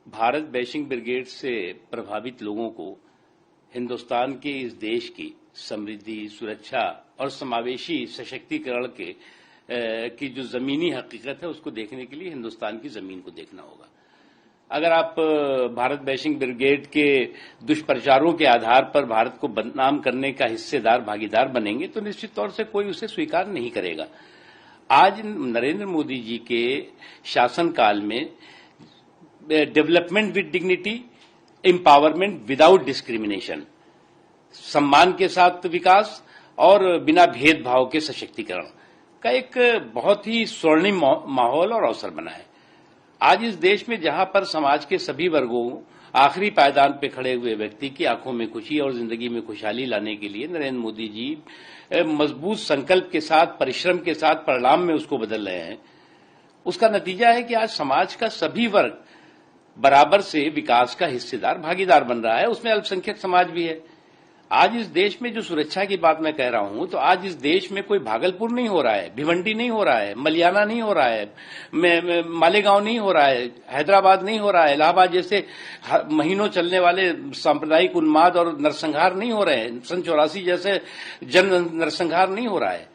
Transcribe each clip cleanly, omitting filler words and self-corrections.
Bharat bashing brigade से प्रभावित लोगों को हिंदुस्तान के इस देश की समृद्धि, सुरक्षा और समावेशी सशक्तिकरण की जो जमीनी हकीकत है उसको देखने के लिए हिंदुस्तान की जमीन को देखना होगा। अगर आप भारत बैशिंग ब्रिगेड के दुष्प्रचारों के आधार पर भारत को बदनाम करने का हिस्सेदार, भागीदार बनेंगे तो निश्चित तौर से कोई उसे स्वीकार नहीं करेगा। आज नरेंद्र मोदी जी के शासनकाल में development with dignity, empowerment without discrimination, सम्मान के साथ विकास और बिना भेदभाव के सशक्तिकरण का एक बहुत ही स्वर्णिम माहौल और अवसर बना है। आज इस देश में जहां पर समाज के सभी वर्गों, आखिरी पायदान पे खड़े हुए व्यक्ति की आंखों में खुशी और जिंदगी में खुशहाली लाने के लिए नरेंद्र मोदी जी मजबूत संकल्प के साथ, परिश्रम के साथ परिणाम में उसको बदल रहे हैं। उसका नतीजा है कि आज समाज का सभी वर्ग बराबर से विकास का हिस्सेदार, भागीदार बन रहा है। उसमें अल्पसंख्यक समाज भी है। आज इस देश में जो सुरक्षा की बात मैं कह रहा हूं, तो आज इस देश में कोई भागलपुर नहीं हो रहा है, भिवंडी नहीं हो रहा है, मलियाना नहीं हो रहा है, मालेगांव नहीं हो रहा है, हैदराबाद नहीं हो रहा है, इलाहाबाद जैसे महीनों चलने वाले सांप्रदायिक उन्माद और नरसंहार नहीं हो रहे हैं, सन 84 जैसे जन नरसंहार नहीं हो रहा है।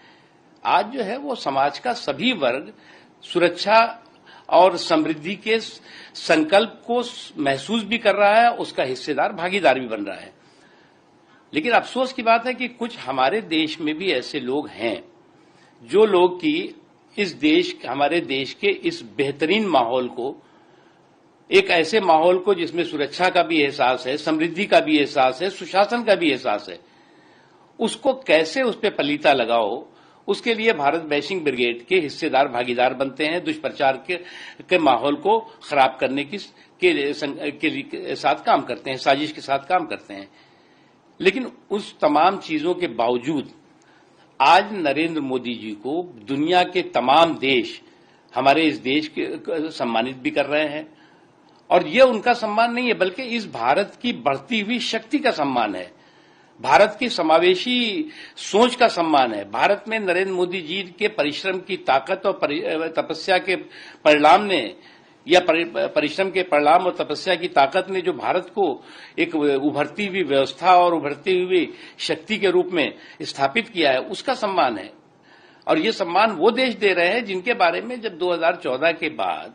आज जो है वो समाज का सभी वर्ग सुरक्षा और समृद्धि के संकल्प को महसूस भी कर रहा है, उसका हिस्सेदार, भागीदार भी बन रहा है। लेकिन अफसोस की बात है कि कुछ हमारे देश में भी ऐसे लोग हैं जो लोग कि हमारे देश के इस बेहतरीन माहौल को, एक ऐसे माहौल को जिसमें सुरक्षा का भी एहसास है, समृद्धि का भी एहसास है, सुशासन का भी एहसास है, उसको कैसे उस पर पलीता लगाओ, उसके लिए भारत बैशिंग ब्रिगेड के हिस्सेदार, भागीदार बनते हैं, दुष्प्रचार के माहौल को खराब करने के साथ काम करते हैं, साजिश के साथ काम करते हैं। लेकिन उस तमाम चीजों के बावजूद आज नरेंद्र मोदी जी को दुनिया के तमाम देश हमारे इस देश के सम्मानित भी कर रहे हैं। और यह उनका सम्मान नहीं है, बल्कि इस भारत की बढ़ती हुई शक्ति का सम्मान है, भारत की समावेशी सोच का सम्मान है। भारत में नरेंद्र मोदी जी के परिश्रम की ताकत और तपस्या के परिणाम ने, या परिश्रम के परिणाम और तपस्या की ताकत ने जो भारत को एक उभरती हुई व्यवस्था और उभरती हुई शक्ति के रूप में स्थापित किया है, उसका सम्मान है। और ये सम्मान वो देश दे रहे हैं जिनके बारे में जब 2014 के बाद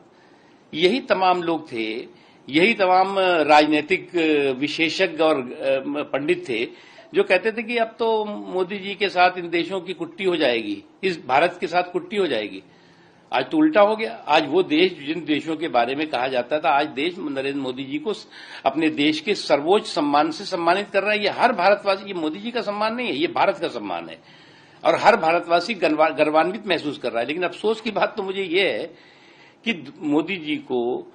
यही तमाम लोग थे, यही तमाम राजनीतिक विशेषज्ञ और पंडित थे जो कहते थे कि अब तो मोदी जी के साथ इन देशों की कुट्टी हो जाएगी, इस भारत के साथ कुट्टी हो जाएगी। आज तो उल्टा हो गया। आज वो देश जिन देशों के बारे में कहा जाता था, आज देश नरेंद्र मोदी जी को अपने देश के सर्वोच्च सम्मान से सम्मानित कर रहा है। ये हर भारतवासी, ये मोदी जी का सम्मान नहीं है, ये भारत का सम्मान है और हर भारतवासी गर्वान्वित महसूस कर रहा है। लेकिन अफसोस की बात तो मुझे ये है कि मोदी जी को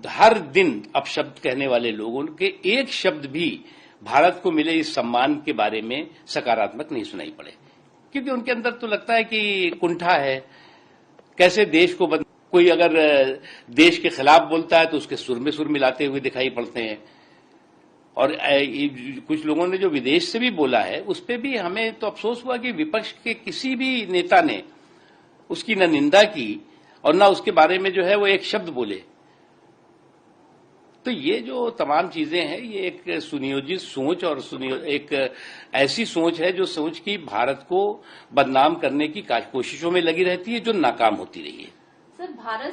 हर दिन अपशब्द कहने वाले लोगों के एक शब्द भी भारत को मिले इस सम्मान के बारे में सकारात्मक नहीं सुनाई पड़े, क्योंकि उनके अंदर तो लगता है कि कुंठा है। कैसे देश को कोई अगर देश के खिलाफ बोलता है तो उसके सुर में सुर मिलाते हुए दिखाई पड़ते हैं। और कुछ लोगों ने जो विदेश से भी बोला है, उस पर भी हमें तो अफसोस हुआ कि विपक्ष के किसी भी नेता ने उसकी न निंदा की और न उसके बारे में जो है वो एक शब्द बोले। तो ये जो तमाम चीजें हैं, ये एक सुनियोजित सोच और एक ऐसी सोच है जो सोच की भारत को बदनाम करने की कोशिशों में लगी रहती है, जो नाकाम होती रही है। सर, भारत